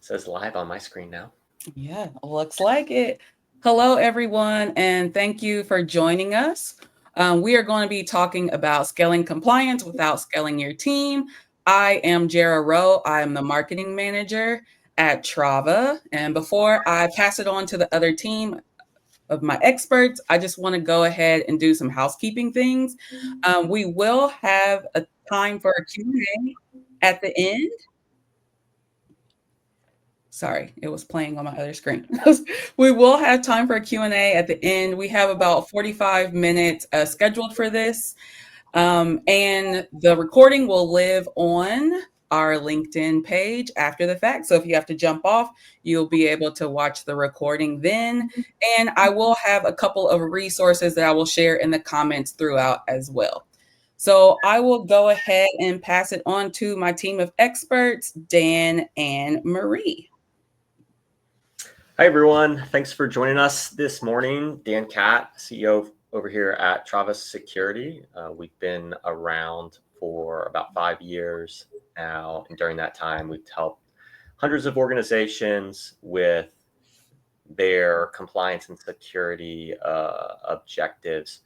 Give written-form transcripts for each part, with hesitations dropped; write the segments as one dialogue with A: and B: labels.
A: says live on my screen now.
B: Yeah, looks like it. Hello, everyone, and thank you for joining us. We are going to be talking about scaling compliance without scaling your team. I am Jara Rowe. I am the marketing manager at Trava. And before I pass it on to the other team of my experts, I just want to go ahead and do some housekeeping things. We will have a time for a Q&A at the end. Sorry, it was playing on my other screen. We will have time for a Q&A at the end. We have about 45 minutes scheduled for this. And the recording will live on our LinkedIn page after the fact. So if you have to jump off, you'll be able to watch the recording then. And I will have a couple of resources that I will share in the comments throughout as well. So I will go ahead and pass it on to my team of experts, Dan and Marie.
A: Hi, everyone. Thanks for joining us this morning. Dan Catt, CEO over here at Travis Security. We've been around for about 5 years now. And during that time, we've helped hundreds of organizations with their compliance and security objectives,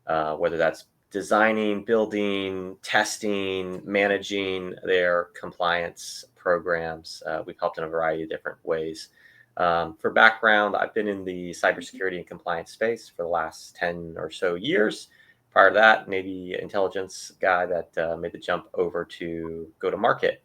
A: whether that's designing, building, testing, managing their compliance programs. We've helped in a variety of different ways. For background, I've been in the cybersecurity and compliance space for the last 10 or so years. Prior to that, Navy intelligence guy that made the jump over to go to market.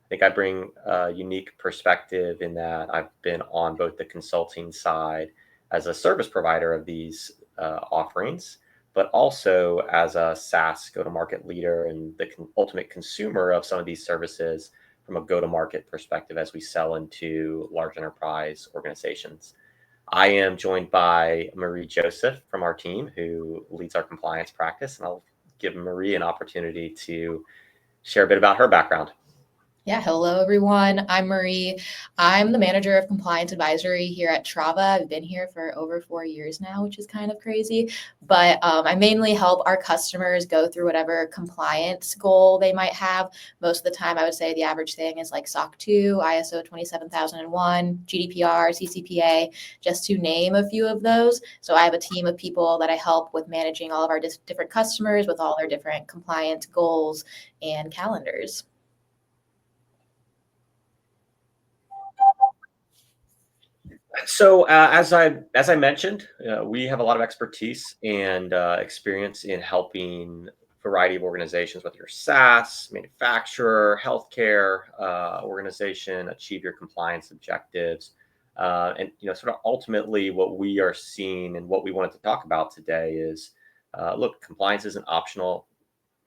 A: I think I bring a unique perspective in that I've been on both the consulting side as a service provider of these offerings, but also as a SaaS go-to-market leader and the ultimate consumer of some of these services from a go-to-market perspective as we sell into large enterprise organizations. I am joined by Marie Joseph from our team, who leads our compliance practice, and I'll give Marie an opportunity to share a bit about her background.
C: Yeah, hello everyone. I'm Marie. I'm the manager of compliance advisory here at Trava. I've been here for over 4 years now, which is kind of crazy. But I mainly help our customers go through whatever compliance goal they might have. Most of the time, I would say the average thing is like SOC 2, ISO 27001, GDPR, CCPA, just to name a few of those. So I have a team of people that I help with managing all of our different customers with all their different compliance goals and calendars.
A: So as I mentioned, we have a lot of expertise and experience in helping a variety of organizations, whether you're SaaS, manufacturer, healthcare organization, achieve your compliance objectives. And sort of ultimately what we are seeing and what we wanted to talk about today is, look, compliance isn't optional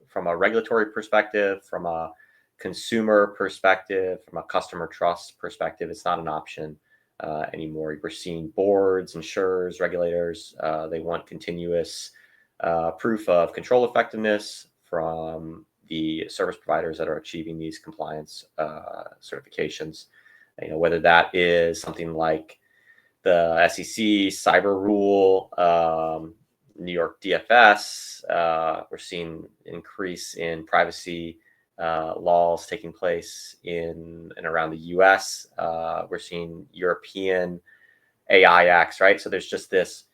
A: from a regulatory perspective, from a consumer perspective, from a customer trust perspective. It's not an option anymore. We're seeing boards, insurers, regulators, they want continuous proof of control effectiveness from the service providers that are achieving these compliance certifications. Whether that is something like the SEC cyber rule, New York DFS, we're seeing an increase in privacy laws taking place in and around the US. We're seeing European AI acts, right? So there's just this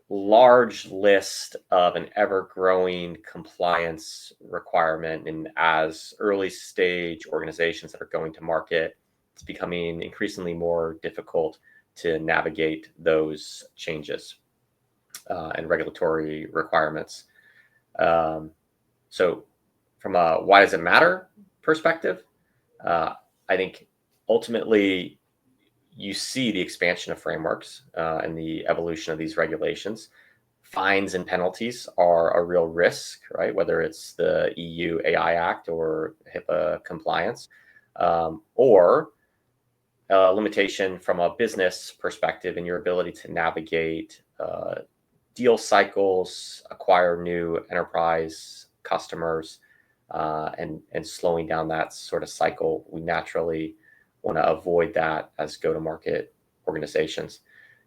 A: large list of an ever-growing compliance requirement. And as early stage organizations that are going to market, it's becoming increasingly more difficult to navigate those changes and regulatory requirements. So from a why does it matter perspective, I think ultimately you see the expansion of frameworks and the evolution of these regulations. Fines and penalties are a real risk, right? Whether it's the EU AI Act or HIPAA compliance, or a limitation from a business perspective in your ability to navigate deal cycles, acquire new enterprise customers, and slowing down that sort of cycle. We naturally want to avoid that as go-to-market organizations.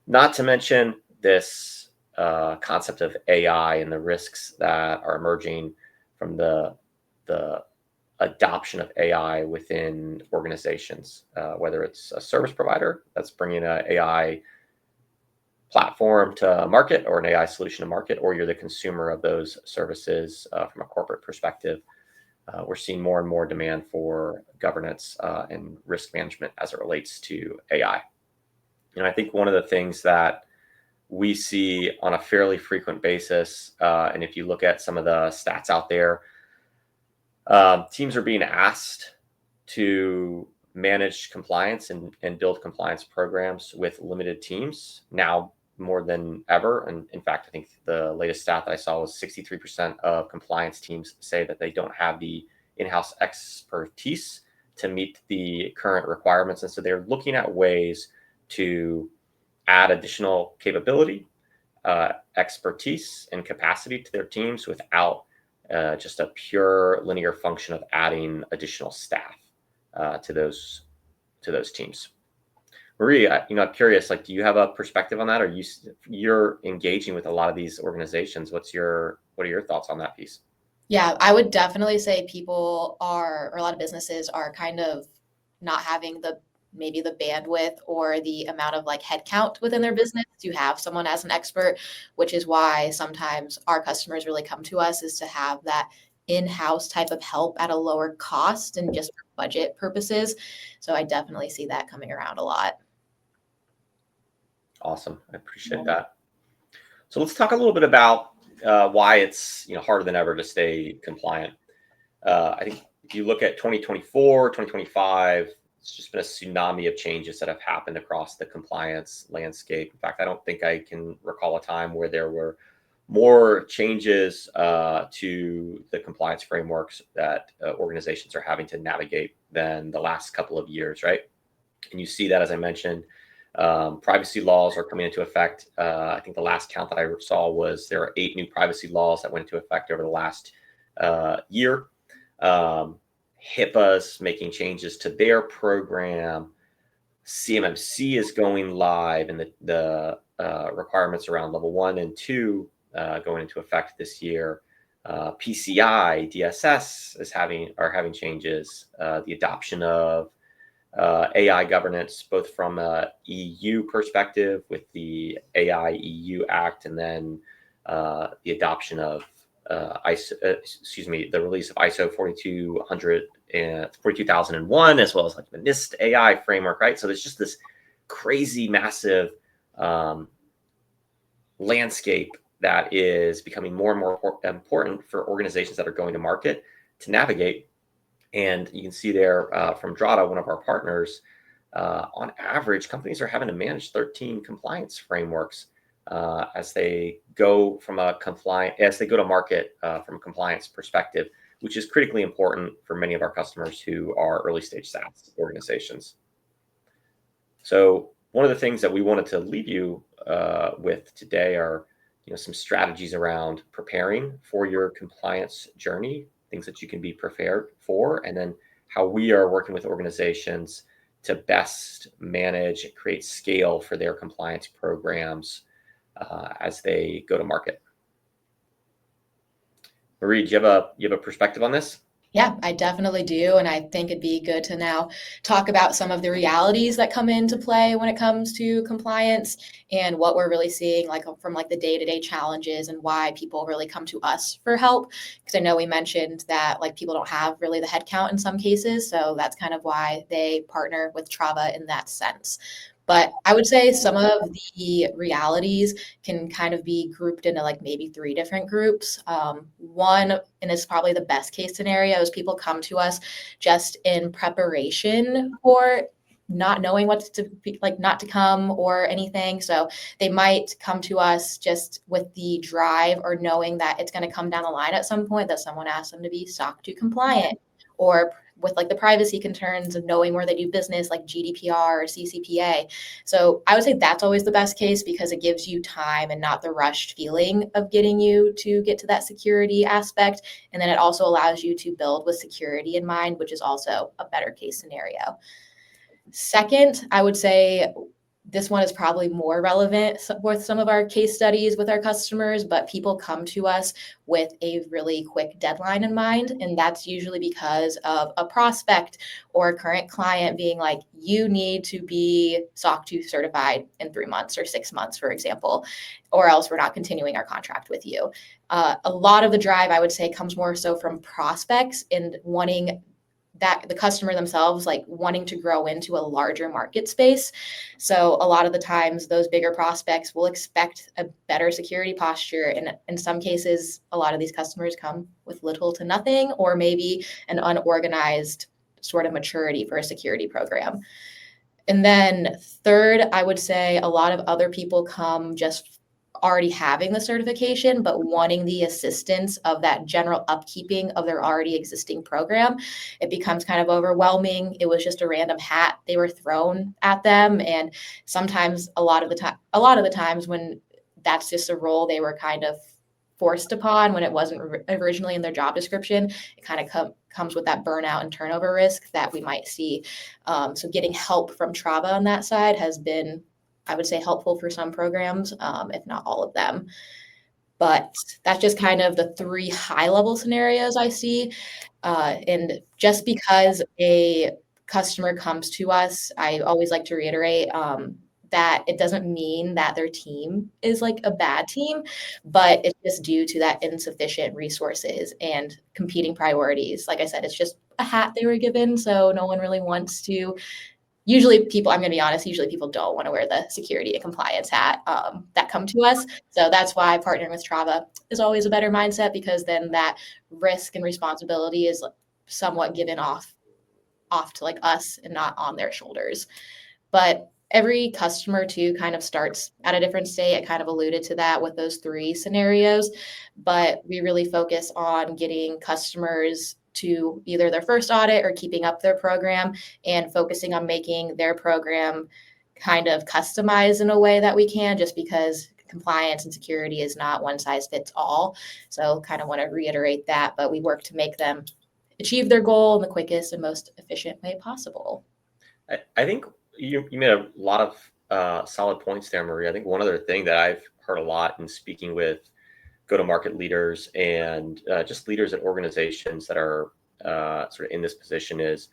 A: Not to mention this concept of AI and the risks that are emerging from the adoption of AI within organizations, whether it's a service provider that's bringing an AI platform to market or an AI solution to market, or you're the consumer of those services from a corporate perspective. We're seeing more and more demand for governance and risk management as it relates to AI. And I think one of the things that we see on a fairly frequent basis, and if you look at some of the stats out there, teams are being asked to manage compliance and build compliance programs with limited teams now more than ever. And in fact, I think the latest stat that I saw was 63% of compliance teams say that they don't have the in-house expertise to meet the current requirements. And so they're looking at ways to add additional capability, expertise, and capacity to their teams without just a pure linear function of adding additional staff to those teams. Marie, I'm curious, like, do you have a perspective on that? Or you're engaging with a lot of these organizations? What are your thoughts on that piece?
C: Yeah, I would definitely say people are, or a lot of businesses are kind of not having maybe the bandwidth or the amount of like headcount within their business to have someone as an expert, which is why sometimes our customers really come to us, is to have that in-house type of help at a lower cost and just for budget purposes. So I definitely see that coming around a lot.
A: Awesome. I appreciate that. So let's talk a little bit about why it's harder than ever to stay compliant. I think if you look at 2024, 2025, it's just been a tsunami of changes that have happened across the compliance landscape. In fact, I don't think I can recall a time where there were more changes to the compliance frameworks that organizations are having to navigate than the last couple of years, right? And you see that, as I mentioned, privacy laws are coming into effect. I think the last count that I saw was there are 8 new privacy laws that went into effect over the last year. HIPAA's making changes to their program. CMMC is going live, and the requirements around level 1 and 2 going into effect this year. PCI DSS are having changes. The adoption of AI governance, both from a EU perspective with the AI EU Act, and then the adoption of the release of ISO 42001, as well as like the NIST AI framework, right? So there's just this crazy, massive landscape that is becoming more and more important for organizations that are going to market to navigate. And you can see there from Drata, one of our partners, on average, companies are having to manage 13 compliance frameworks as they go to market from a compliance perspective, which is critically important for many of our customers who are early stage SaaS organizations. So one of the things that we wanted to leave you with today are some strategies around preparing for your compliance journey, things that you can be prepared for, and then how we are working with organizations to best manage and create scale for their compliance programs as they go to market. Marie, do you have a perspective on this?
C: Yeah, I definitely do. And I think it'd be good to now talk about some of the realities that come into play when it comes to compliance and what we're really seeing from the day-to-day challenges and why people really come to us for help. Because I know we mentioned that people don't have really the headcount in some cases. So that's kind of why they partner with Trava in that sense. But I would say some of the realities can kind of be grouped into maybe 3 different groups. One, and it's probably the best case scenario, is people come to us just in preparation for not knowing what to be not to come or anything. So they might come to us just with the drive or knowing that it's going to come down the line at some point that someone asks them to be SOC 2 compliant, or with the privacy concerns of knowing where they do business, like GDPR or CCPA. So I would say that's always the best case because it gives you time and not the rushed feeling of getting you to get to that security aspect. And then it also allows you to build with security in mind, which is also a better case scenario. Second, I would say this one is probably more relevant with some of our case studies with our customers, but people come to us with a really quick deadline in mind. And that's usually because of a prospect or a current client being like, you need to be SOC 2 certified in 3 months or 6 months, for example, or else we're not continuing our contract with you. A lot of the drive, I would say, comes more so from prospects and wanting that the customer themselves, like wanting to grow into a larger market space. So a lot of the times those bigger prospects will expect a better security posture. And in some cases, a lot of these customers come with little to nothing, or maybe an unorganized sort of maturity for a security program. And then third, I would say a lot of other people come just already having the certification, but wanting the assistance of that general upkeeping of their already existing program. It becomes kind of overwhelming. It was just a random hat they were thrown at them. And sometimes a lot of the times when that's just a role they were kind of forced upon when it wasn't originally in their job description, it kind of comes with that burnout and turnover risk that we might see. So getting help from Trava on that side has been, I would say, helpful for some programs, if not all of them. But that's just kind of the 3 high-level scenarios I see. And just because a customer comes to us, I always like to reiterate that it doesn't mean that their team is like a bad team, but it's just due to that insufficient resources and competing priorities. Like I said, it's just a hat they were given, so no one really wants to. Usually people, I'm going to be honest, usually people don't want to wear the security and compliance hat that come to us. So that's why partnering with Trava is always a better mindset, because then that risk and responsibility is somewhat given off to like us and not on their shoulders. But every customer too kind of starts at a different state. I kind of alluded to that with those 3 scenarios, but we really focus on getting customers to either their first audit or keeping up their program, and focusing on making their program kind of customized in a way that we can, just because compliance and security is not one size fits all. So kind of want to reiterate that, but we work to make them achieve their goal in the quickest and most efficient way possible.
A: I think you made a lot of solid points there, Marie. I think one other thing that I've heard a lot in speaking with go-to-market leaders and just leaders at organizations that are sort of in this position is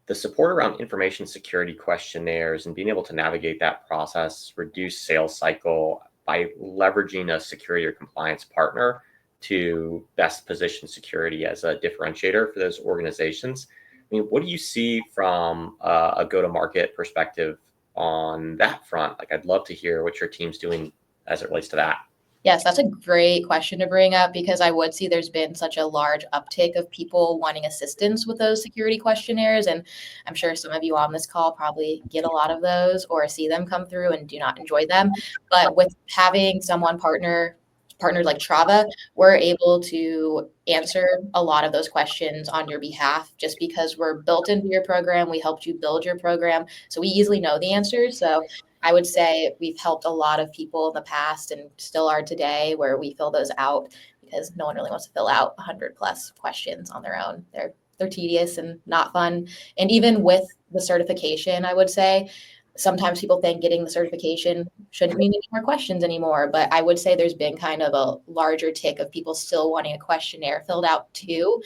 A: the support around information security questionnaires and being able to navigate that process, reduce sales cycle by leveraging a security or compliance partner to best position security as a differentiator for those organizations. I mean, what do you see from a go-to-market perspective on that front? Like, I'd love to hear what your team's doing as it relates to that.
C: Yes, that's a great question to bring up, because I would see there's been such a large uptick of people wanting assistance with those security questionnaires. And I'm sure some of you on this call probably get a lot of those or see them come through and do not enjoy them. But with having someone partners like Trava, we're able to answer a lot of those questions on your behalf, just because we're built into your program. We helped you build your program, so we easily know the answers. So I would say we've helped a lot of people in the past and still are today, where we fill those out, because no one really wants to fill out 100 plus questions on their own. They're tedious and not fun. And even with the certification, I would say sometimes people think getting the certification shouldn't mean any more questions anymore. But I would say there's been kind of a larger tick of people still wanting a questionnaire filled out too,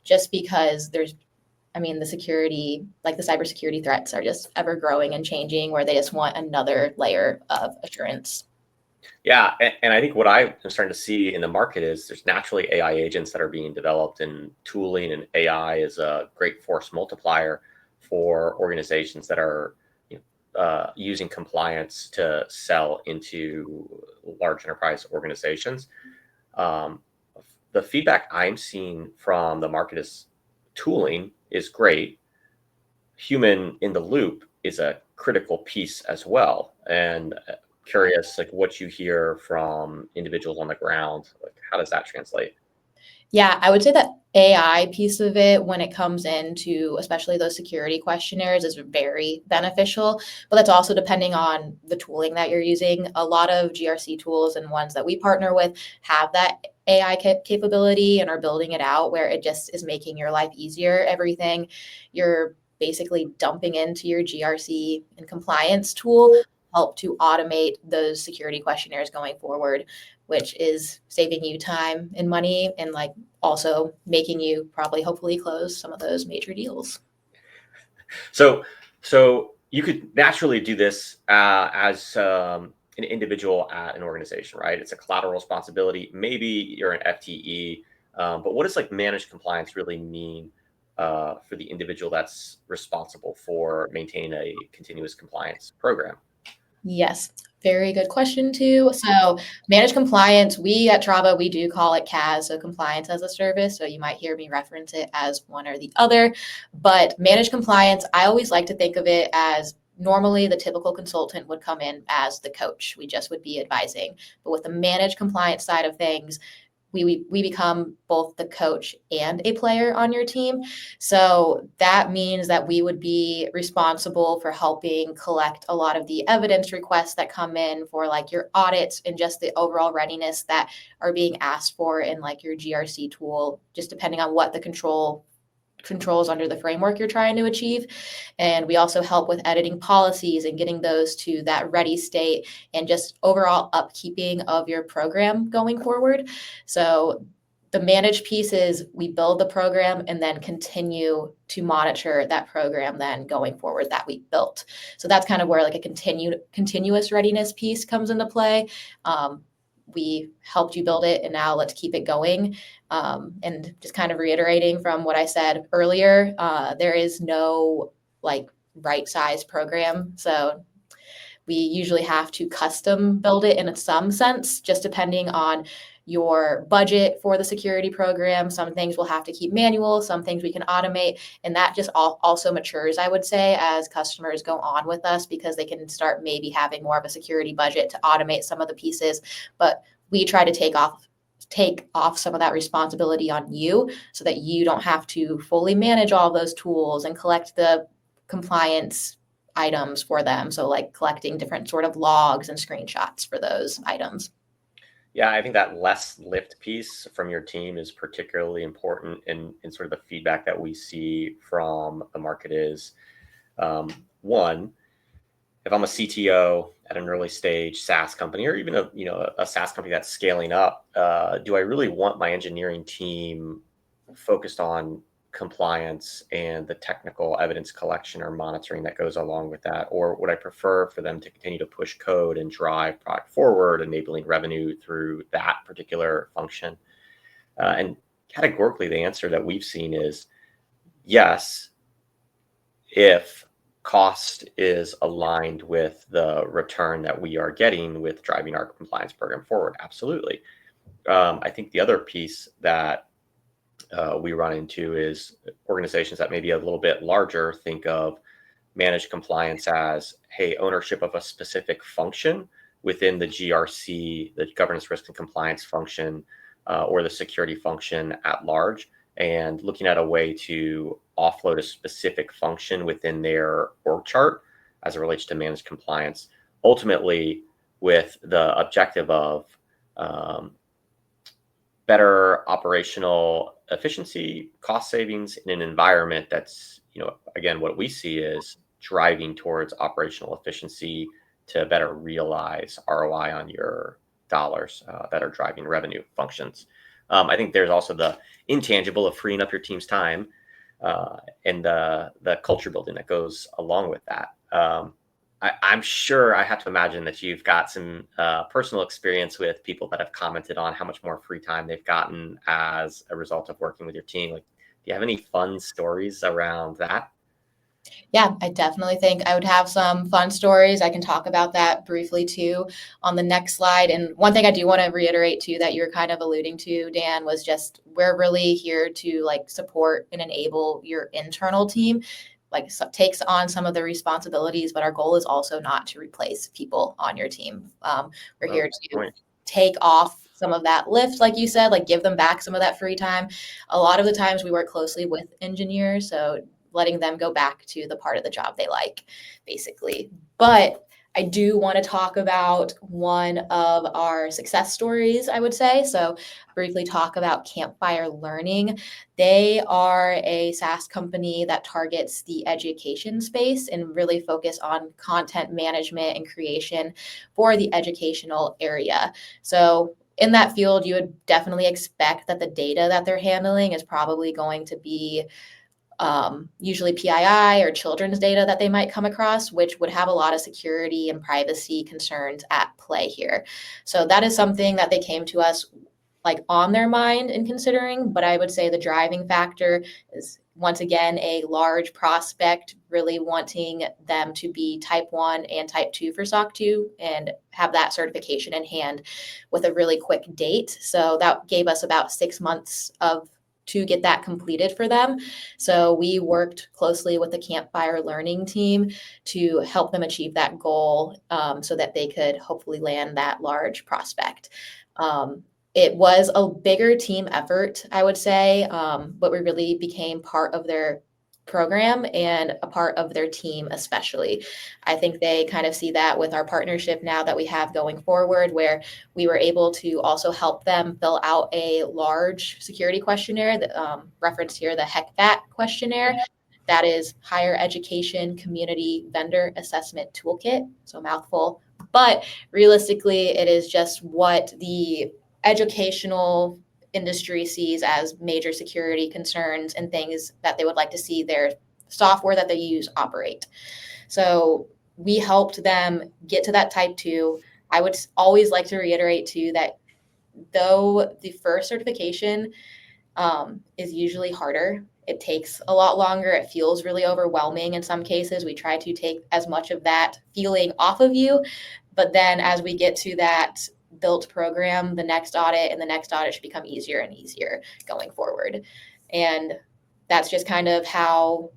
C: just because the security, like the cybersecurity threats are just ever growing and changing, where they just want another layer of assurance.
A: Yeah, and I think what I'm starting to see in the market is there's naturally AI agents that are being developed, and tooling and AI is a great force multiplier for organizations that are using compliance to sell into large enterprise organizations. The feedback I'm seeing from the market is tooling is great. Human in the loop is a critical piece as well. And curious, like, what you hear from individuals on the ground, like, how does that translate?
C: Yeah, I would say that AI piece of it, when it comes into especially those security questionnaires, is very beneficial. But that's also depending on the tooling that you're using. A lot of GRC tools and ones that we partner with have that AI capability and are building it out, where it just is making your life easier. Everything you're basically dumping into your GRC and compliance tool help to automate those security questionnaires going forward, which is saving you time and money and like also making you probably hopefully close some of those major deals.
A: So you could naturally do this as an individual at an organization, right? It's a collateral responsibility. Maybe you're an FTE, but what does like managed compliance really mean for the individual that's responsible for maintaining a continuous compliance program?
C: Yes, very good question too. So managed compliance, we at Trava, we do call it CAS, so compliance as a service. So you might hear me reference it as one or the other. But managed compliance, I always like to think of it as normally the typical consultant would come in as the coach. We just would be advising. But with the managed compliance side of things, we become both the coach and a player on your team. So that means that we would be responsible for helping collect a lot of the evidence requests that come in for like your audits and just the overall readiness that are being asked for in like your GRC tool, just depending on what the controls under the framework you're trying to achieve. And we also help with editing policies and getting those to that ready state and just overall upkeeping of your program going forward. So the managed piece is we build the program and then continue to monitor that program then going forward that we built. So that's kind of where like a continuous readiness piece comes into play. We helped you build it and now let's keep it going. And just kind of reiterating from what I said earlier, there is no like right size program. So we usually have to custom build it in some sense, just depending on your budget for the security program. Some things we'll have to keep manual, some things we can automate. And that just also matures, I would say, as customers go on with us because they can start maybe having more of a security budget to automate some of the pieces. But we try to take off some of that responsibility on you so that you don't have to fully manage all those tools and collect the compliance items for them. So like collecting different sort of logs and screenshots for those items.
A: Yeah, I think that less lift piece from your team is particularly important in sort of the feedback that we see from the market is one, if I'm a CTO at an early stage SaaS company or even a SaaS company that's scaling up, do I really want my engineering team focused on compliance and the technical evidence collection or monitoring that goes along with that? Or would I prefer for them to continue to push code and drive product forward, enabling revenue through that particular function? And categorically, the answer that we've seen is yes, if cost is aligned with the return that we are getting with driving our compliance program forward. Absolutely. I think the other piece that we run into is organizations that may be a little bit larger think of managed compliance as, hey, ownership of a specific function within the GRC, the governance, risk, and compliance function, or the security function at large, and looking at a way to offload a specific function within their org chart as it relates to managed compliance, ultimately with the objective of better operational efficiency, cost savings in an environment that's, again, what we see is driving towards operational efficiency to better realize ROI on your dollars that are driving revenue functions. I think there's also the intangible of freeing up your team's time and the culture building that goes along with that. I'm sure I have to imagine that you've got some personal experience with people that have commented on how much more free time they've gotten as a result of working with your team. Like, do you have any fun stories around that?
C: Yeah, I definitely think I would have some fun stories. I can talk about that briefly too on the next slide. And one thing I do want to reiterate too that you're kind of alluding to, Dan, was just we're really here to like support and enable your internal team, like takes on some of the responsibilities, but our goal is also not to replace people on your team. We're here to take off some of that lift, like you said, like give them back some of that free time. A lot of the times we work closely with engineers, so letting them go back to the part of the job they like, basically. But I do want to talk about one of our success stories, I would say. So, briefly talk about Campfire Learning. They are a SaaS company that targets the education space and really focus on content management and creation for the educational area. So, in that field, you would definitely expect that the data that they're handling is probably going to be usually PII or children's data that they might come across, which would have a lot of security and privacy concerns at play here. So that is something that they came to us like on their mind in considering, but I would say the driving factor is once again a large prospect really wanting them to be type 1 and type 2 for SOC 2 and have that certification in hand with a really quick date. So that gave us about 6 months of to get that completed for them. So we worked closely with the Campfire Learning team to help them achieve that goal so that they could hopefully land that large prospect. It was a bigger team effort, I would say, but we really became part of their program and a part of their team, especially. I think they kind of see that with our partnership now that we have going forward, where we were able to also help them fill out a large security questionnaire, that, referenced here, the HECVAT questionnaire. That is Higher Education Community Vendor Assessment Toolkit. So a mouthful, but realistically, it is just what the educational industry sees as major security concerns and things that they would like to see their software that they use operate. So we helped them get to that type 2. I would always like to reiterate too that though the first certification is usually harder, it takes a lot longer. It feels really overwhelming in some cases. We try to take as much of that feeling off of you. But then as we get to that built program, the next audit and the next audit should become easier and easier going forward. And that's just kind of how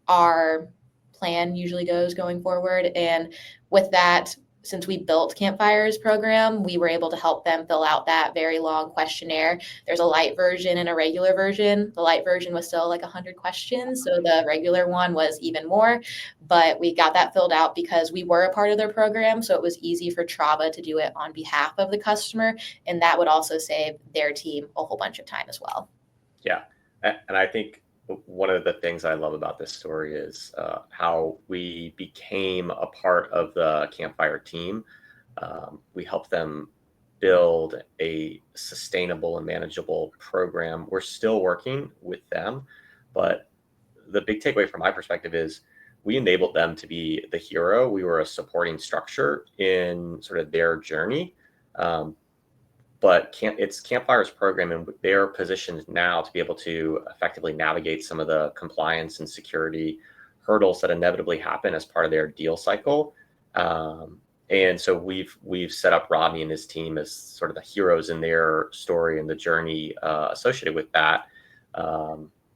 C: our plan usually goes going forward. And with that, since we built Campfire's program, we were able to help them fill out that very long questionnaire. There's a light version and a regular version. The light version was still like 100 questions, so the regular one was even more. But we got that filled out because we were a part of their program, so it was easy for Trava to do it on behalf of the customer, and that would also save their team a whole bunch of time as well.
A: Yeah, and I think one of the things I love about this story is how we became a part of the Campfire team. We helped them build a sustainable and manageable program. We're still working with them, but the big takeaway from my perspective is we enabled them to be the hero. We were a supporting structure in sort of their journey. But it's Campfire's program, and they're positioned now to be able to effectively navigate some of the compliance and security hurdles that inevitably happen as part of their deal cycle. And so we've set up Rodney and his team as sort of the heroes in their story and the journey associated with that,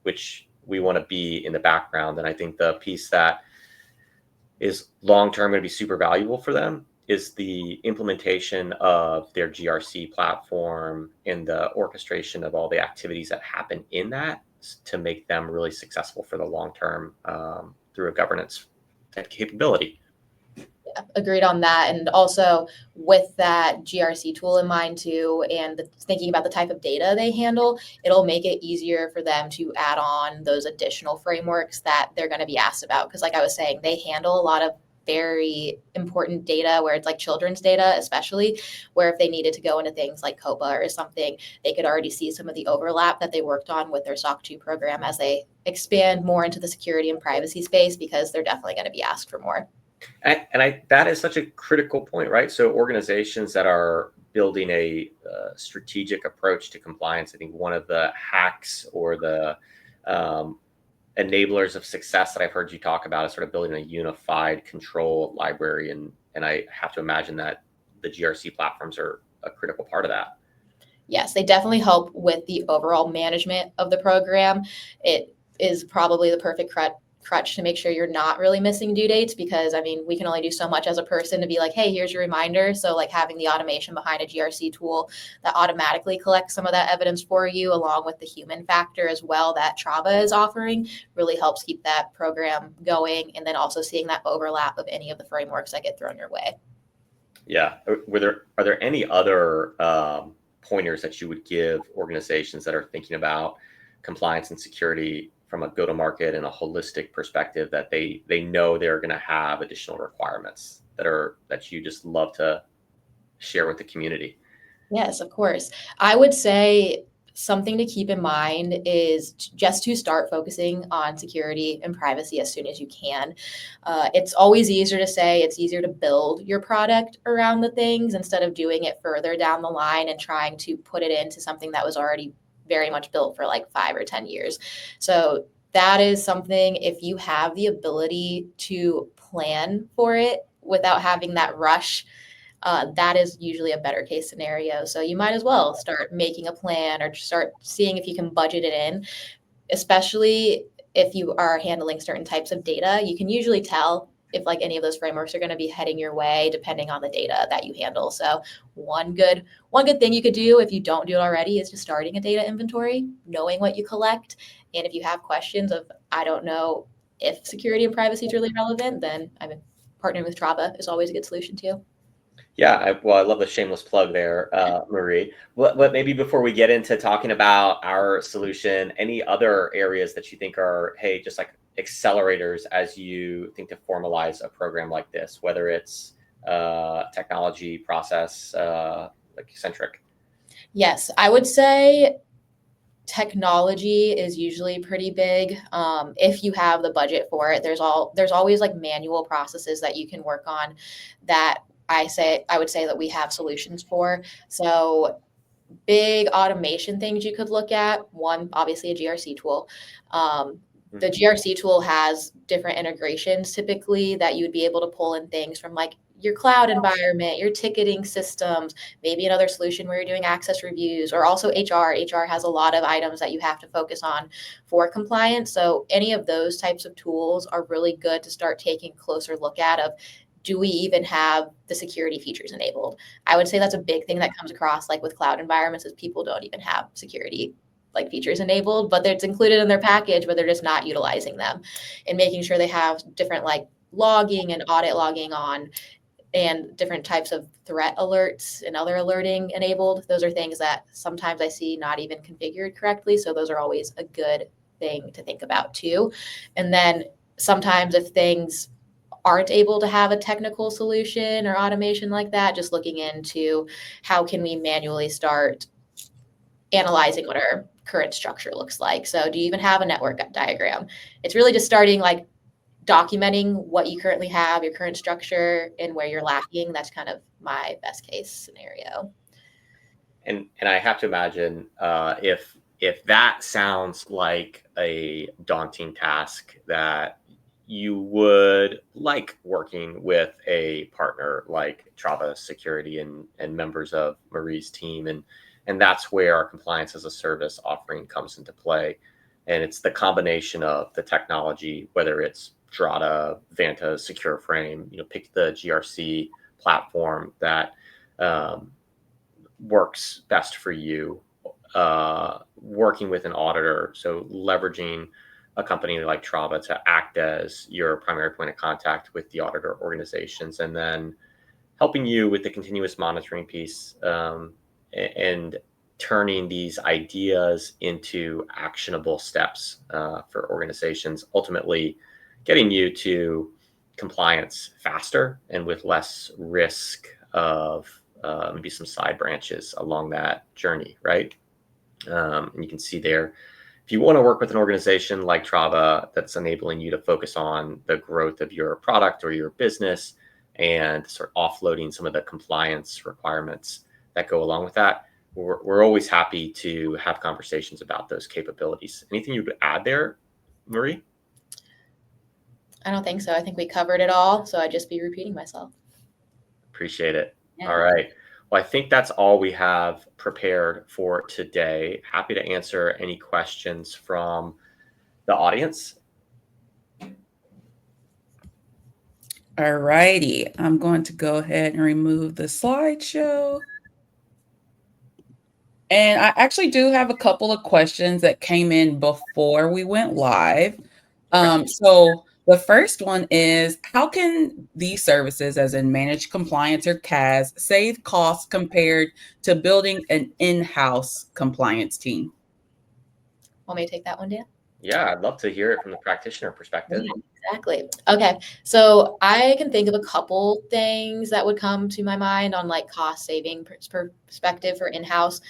A: which we want to be in the background. And I think the piece that is long-term going to be super valuable for them is the implementation of their GRC platform and the orchestration of all the activities that happen in that to make them really successful for the long term through a governance type capability.
C: Yeah, agreed on that. And also with that GRC tool in mind too, and thinking about the type of data they handle, it'll make it easier for them to add on those additional frameworks that they're going to be asked about. Because like I was saying, they handle a lot of very important data where it's like children's data, especially where if they needed to go into things like COPA or something, they could already see some of the overlap that they worked on with their SOC 2 program as they expand more into the security and privacy space, because they're definitely going to be asked for more.
A: And that is such a critical point, right? So organizations that are building a strategic approach to compliance, I think one of the hacks or the enablers of success that I've heard you talk about is sort of building a unified control library. And I have to imagine that the GRC platforms are a critical part of that.
C: Yes, they definitely help with the overall management of the program. It is probably the perfect crutch to make sure you're not really missing due dates, because I mean, we can only do so much as a person to be like, hey, here's your reminder. So like having the automation behind a GRC tool that automatically collects some of that evidence for you, along with the human factor as well that Trava is offering, really helps keep that program going. And then also seeing that overlap of any of the frameworks that get thrown your way.
A: Yeah. Are there any other pointers that you would give organizations that are thinking about compliance and security from a go-to-market and a holistic perspective, that they know they're going to have additional requirements that you just love to share with the community?
C: Yes, of course. I would say something to keep in mind is just to start focusing on security and privacy as soon as you can. It's always easier to say, it's easier to build your product around the things instead of doing it further down the line and trying to put it into something that was already very much built for like 5 or 10 years. So that is something, if you have the ability to plan for it without having that rush, that is usually a better case scenario. So you might as well start making a plan or start seeing if you can budget it in, especially if you are handling certain types of data. You can usually tell if like any of those frameworks are going to be heading your way depending on the data that you handle. So one good thing you could do if you don't do it already is just starting a data inventory, knowing what you collect. And if you have questions of, I don't know if security and privacy is really relevant, then I mean, partnering with Trava is always a good solution too.
A: Yeah, I love the shameless plug there, Marie. What maybe before we get into talking about our solution, any other areas that you think are, hey, just like accelerators as you think to formalize a program like this, whether it's technology, process, like centric?
C: Yes, I would say technology is usually pretty big. If you have the budget for it, there's always like manual processes that you can work on that I would say that we have solutions for. So big automation things you could look at. One, obviously a GRC tool. The GRC tool has different integrations typically that you would be able to pull in things from like your cloud environment, your ticketing systems, maybe another solution where you're doing access reviews, or also HR. HR has a lot of items that you have to focus on for compliance. So any of those types of tools are really good to start taking a closer look at of, do we even have the security features enabled? I would say that's a big thing that comes across like with cloud environments is people don't even have security like features enabled, but it's included in their package, but they're just not utilizing them, and making sure they have different like logging and audit logging on, and different types of threat alerts and other alerting enabled. Those are things that sometimes I see not even configured correctly. So those are always a good thing to think about too. And then sometimes if things aren't able to have a technical solution or automation like that, just looking into how can we manually start analyzing what our current structure looks like. So do you even have a network diagram? It's really just starting like documenting what you currently have, your current structure, and where you're lacking. That's kind of my best case scenario.
A: And I have to imagine if that sounds like a daunting task, that you would like working with a partner like Trava Security and members of Marie's team, and that's where our compliance as a service offering comes into play. And it's the combination of the technology, whether it's Drata, Vanta, Secure Frame, pick the GRC platform that works best for you, working with an auditor. So leveraging a company like Trava to act as your primary point of contact with the auditor organizations, and then helping you with the continuous monitoring piece, and turning these ideas into actionable steps for organizations, ultimately getting you to compliance faster and with less risk of maybe some side branches along that journey, right? And you can see there, if you want to work with an organization like Trava that's enabling you to focus on the growth of your product or your business and sort of offloading some of the compliance requirements that go along with that, we're always happy to have conversations about those capabilities. Anything you would add there, Marie?
C: I don't think so. I think we covered it all. So I'd just be repeating myself.
A: Appreciate it.
C: Yeah.
A: All right. Well, I think that's all we have prepared for today. Happy to answer any questions from the audience.
B: All righty. I'm going to go ahead and remove the slideshow. And I actually do have a couple of questions that came in before we went live. So the first one is, how can these services, as in managed compliance or CAS, save costs compared to building an in-house compliance team?
C: Want me to take that one, Dan?
A: Yeah, I'd love to hear it from the practitioner perspective.
C: Yeah, exactly. Okay. So I can think of a couple things that would come to my mind on like cost saving perspective for in-house.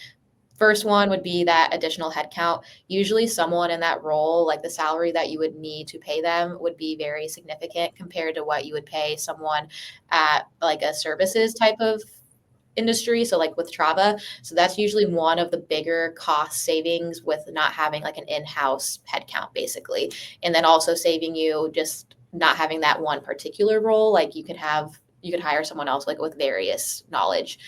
C: First one would be that additional headcount. Usually someone in that role, like the salary that you would need to pay them would be very significant compared to what you would pay someone at like a services type of industry. So like with Trava. So that's usually one of the bigger cost savings with not having like an in-house headcount basically. And then also saving you just not having that one particular role. Like you could hire someone else like with various knowledge.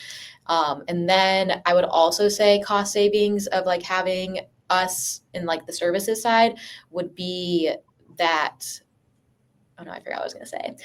C: And then I would also say cost savings of like having us in like the services side would be that. Oh no, I forgot what I was going to say.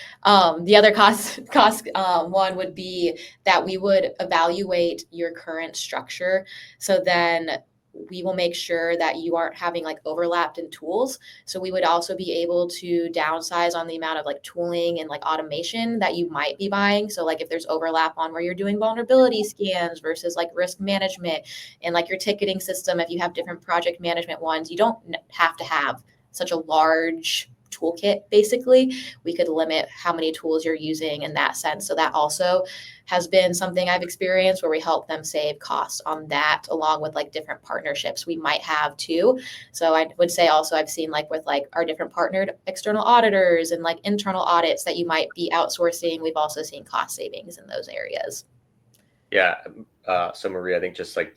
C: The other cost one would be that we would evaluate your current structure. So then we will make sure that you aren't having like overlapped in tools. So we would also be able to downsize on the amount of like tooling and like automation that you might be buying. So like if there's overlap on where you're doing vulnerability scans versus like risk management and like your ticketing system, if you have different project management ones, you don't have to have such a large toolkit. Basically, we could limit how many tools you're using in that sense. So that also has been something I've experienced where we help them save costs on that, along with like different partnerships we might have too. So I would say also I've seen like with like our different partnered external auditors and like internal audits that you might be outsourcing, we've also seen cost savings in those areas.
A: Yeah. So Marie, I think just like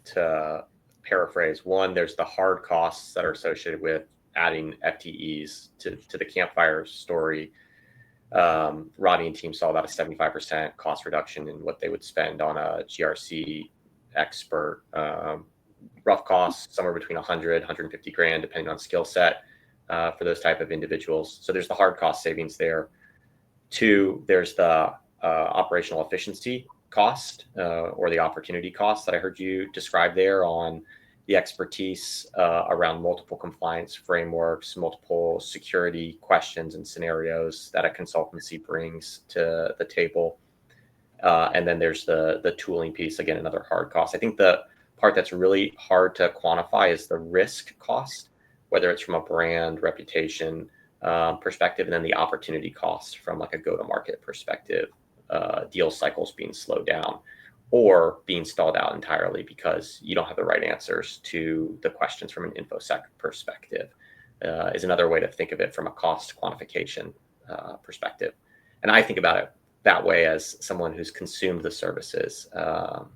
A: to paraphrase, one, there's the hard costs that are associated with adding FTEs to the Campfire story. Rodney and team saw about a 75% cost reduction in what they would spend on a GRC expert. Rough costs, somewhere between 100, 150 grand, depending on skill set for those type of individuals. So there's the hard cost savings there. Two, there's the operational efficiency cost or the opportunity cost that I heard you describe there on the expertise around multiple compliance frameworks, multiple security questions and scenarios that a consultancy brings to the table. And then there's the tooling piece, again, another hard cost. I think the part that's really hard to quantify is the risk cost, whether it's from a brand reputation perspective, and then the opportunity cost from like a go-to-market perspective, deal cycles being slowed down or being stalled out entirely because you don't have the right answers to the questions from an InfoSec perspective, is another way to think of it from a cost quantification perspective. And I think about it that way as someone who's consumed the services of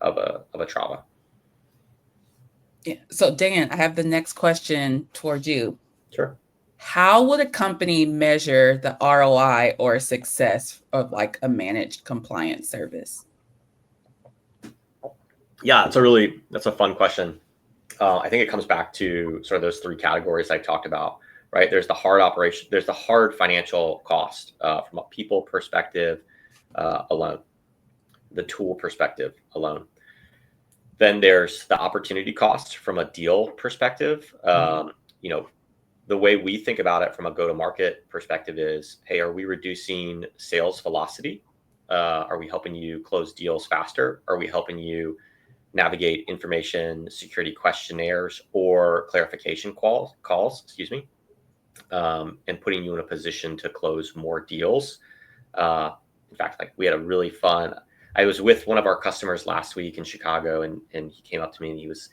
A: a Trava.
B: Yeah. So Dan, I have the next question towards you.
A: Sure.
B: How would a company measure the ROI or success of like a managed compliance service?
A: Yeah, that's a fun question. I think it comes back to sort of those three categories I talked about, right? There's the hard operation, there's the hard financial cost from a people perspective alone, the tool perspective alone. Then there's the opportunity cost from a deal perspective. The way we think about it from a go-to-market perspective is, hey, are we reducing sales velocity? Are we helping you close deals faster? Are we helping you navigate information security questionnaires or clarification calls, and putting you in a position to close more deals? In fact, like we had a really fun. I was with one of our customers last week in Chicago, and he came up to me and he was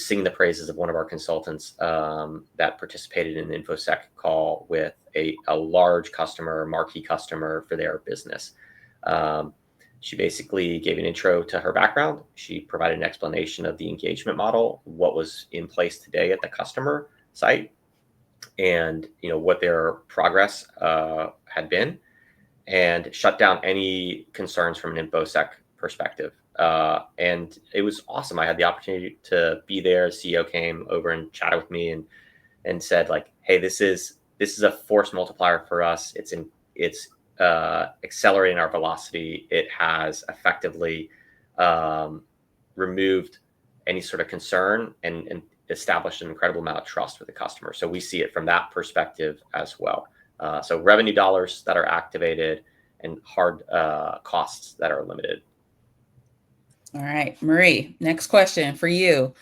A: singing the praises of one of our consultants that participated in an InfoSec call with a large customer, marquee customer for their business. She basically gave an intro to her background. She provided an explanation of the engagement model, what was in place today at the customer site, and what their progress had been, and shut down any concerns from an InfoSec perspective. And it was awesome. I had the opportunity to be there. The CEO came over and chatted with me and said like, hey, this is a force multiplier for us. It's accelerating our velocity. It has effectively removed any sort of concern and established an incredible amount of trust with the customer. So we see it from that perspective as well. So revenue dollars that are activated and hard costs that are limited.
B: All right, Marie, next question for you.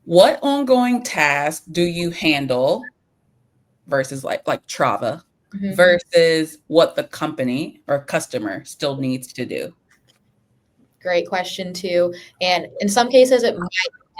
B: What ongoing task do you handle versus like Trava versus what the company or customer still needs to do?
C: Great question too. And in some cases, it might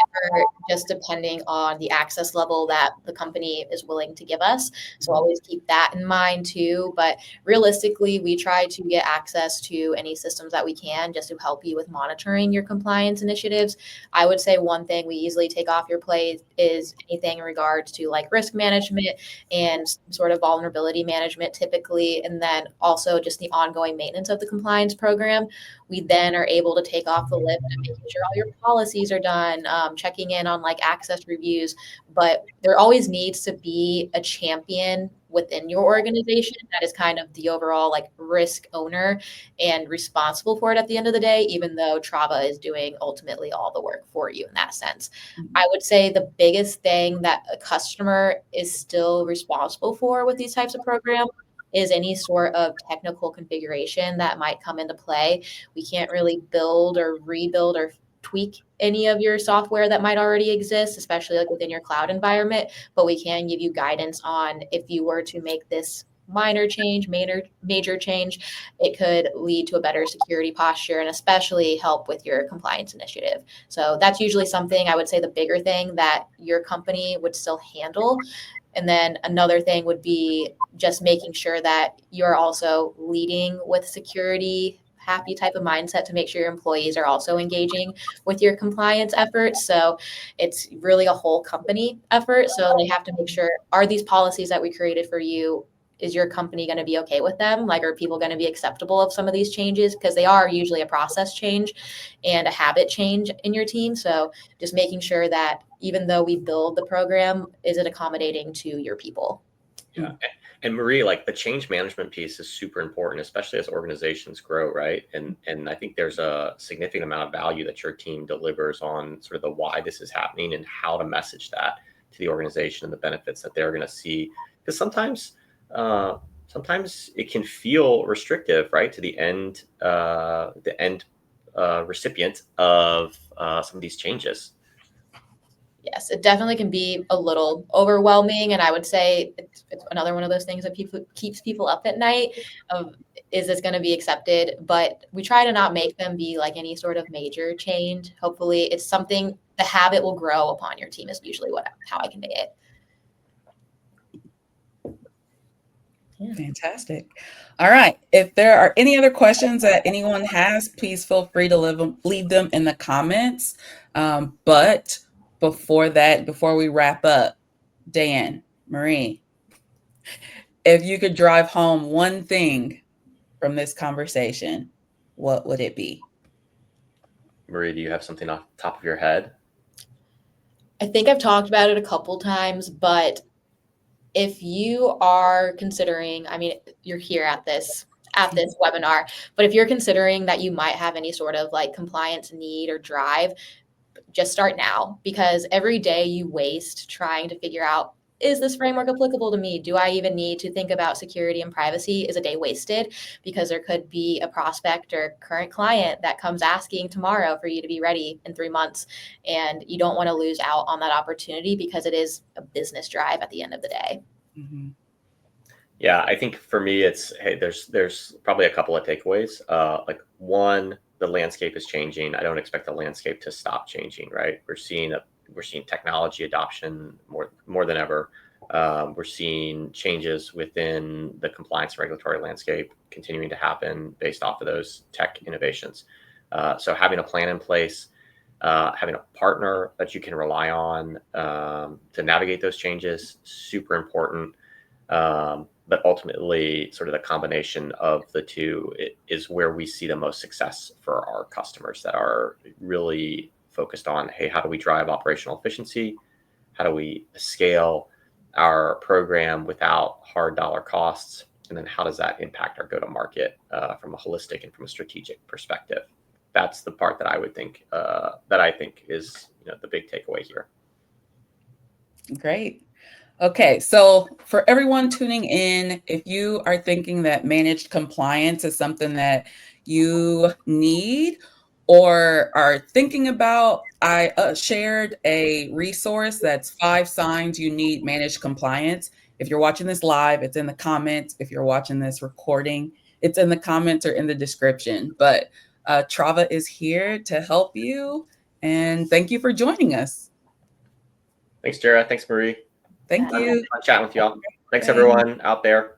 C: differ just depending on the access level that the company is willing to give us. So always keep that in mind too. But realistically, we try to get access to any systems that we can just to help you with monitoring your compliance initiatives. I would say one thing we easily take off your plate is anything in regards to like risk management and some sort of vulnerability management typically, and then also just the ongoing maintenance of the compliance program. We then are able to take off the lift and making sure all your policies are done, checking in on like access reviews. But there always needs to be a champion within your organization that is kind of the overall like risk owner and responsible for it at the end of the day, even though Trava is doing ultimately all the work for you in that sense. I would say the biggest thing that a customer is still responsible for with these types of programs is any sort of technical configuration that might come into play. We can't really build or rebuild or tweak any of your software that might already exist, especially like within your cloud environment, but we can give you guidance on if you were to make this minor change, major change, it could lead to a better security posture and especially help with your compliance initiative. So that's usually something I would say the bigger thing that your company would still handle. And then another thing would be just making sure that you're also leading with security happy type of mindset to make sure your employees are also engaging with your compliance efforts. So it's really a whole company effort. So they have to make sure, are these policies that we created for you, is your company going to be okay with them? Like, are people going to be acceptable of some of these changes? Because they are usually a process change and a habit change in your team. So just making sure that even though we build the program, is it accommodating to your people?
A: Yeah. And Marie, like the change management piece is super important, especially as organizations grow, right? And I think there's a significant amount of value that your team delivers on sort of the why this is happening and how to message that to the organization and the benefits that they're going to see. Because sometimes it can feel restrictive, right, to the end recipient of some of these changes.
C: Yes, it definitely can be a little overwhelming. And I would say it's another one of those things that keeps people up at night of, is this going to be accepted? But we try to not make them be like any sort of major change. Hopefully it's something, the habit will grow upon your team is usually how I convey it.
B: Yeah. Fantastic. All right. If there are any other questions that anyone has, please feel free to leave them in the comments. But before we wrap up, Dan, Marie, if you could drive home one thing from this conversation, what would it be?
A: Marie, do you have something off the top of your head?
C: I think I've talked about it a couple times, but if you are considering, I mean, you're here at this webinar, but if you're considering that you might have any sort of like compliance need or drive, just start now, because every day you waste trying to figure out, is this framework applicable to me? Do I even need to think about security and privacy? Is a day wasted because there could be a prospect or current client that comes asking tomorrow for you to be ready in 3 months. And you don't want to lose out on that opportunity because it is a business drive at the end of the day.
B: Mm-hmm.
A: Yeah, I think for me, it's, hey, there's probably a couple of takeaways. Like one, the landscape is changing. I don't expect the landscape to stop changing, right? We're seeing technology adoption more than ever. We're seeing changes within the compliance regulatory landscape continuing to happen based off of those tech innovations. So having a plan in place, having a partner that you can rely on to navigate those changes, super important. But ultimately, sort of the combination of the two is where we see the most success for our customers that are really focused on, hey, how do we drive operational efficiency? How do we scale our program without hard dollar costs? And then how does that impact our go-to-market from a holistic and from a strategic perspective? That's the part that I would think that I think is the big takeaway here.
B: Great. Okay, so for everyone tuning in, if you are thinking that managed compliance is something that you need or are thinking about, I shared a resource that's 5 signs you need managed compliance. If you're watching this live, it's in the comments. If you're watching this recording, it's in the comments or in the description. But Trava is here to help you. And thank you for joining us.
A: Thanks, Jara. Thanks, Marie.
B: Thank you.
A: Fun chatting with y'all. Thanks, everyone out there.